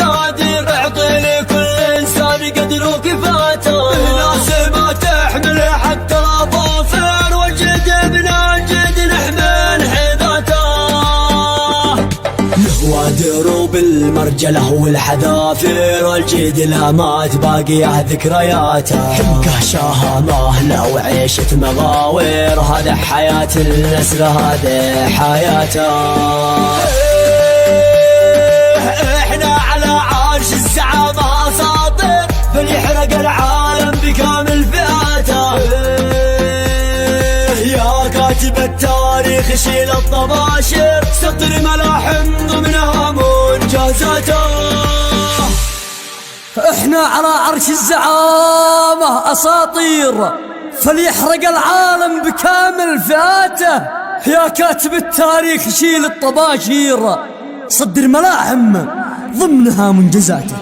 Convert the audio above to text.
المقادير، اعطي لكل انسان قدر وكفاته، ناس ما تحمل حتى الاظافر، والجد من الجد نحمل حذاته. له دروب المرجله والحذافير، والجد لا مات باقيه ذكرياته، حبكه شهامه لو عيشة مغاوير، هذا حياة النسل هذا حياته. احنا على عرش الزعامة اساطير، فليحرق العالم بكامل فئاته. يا كاتب التاريخ شيل الطباشر، سطر ملاحم ضمنها منجزاته. احنا على عرش الزعامة اساطير، فليحرق العالم بكامل فئاته. يا كاتب التاريخ شيل الطباشير، صدر ملاحم ضمنها منجزاته.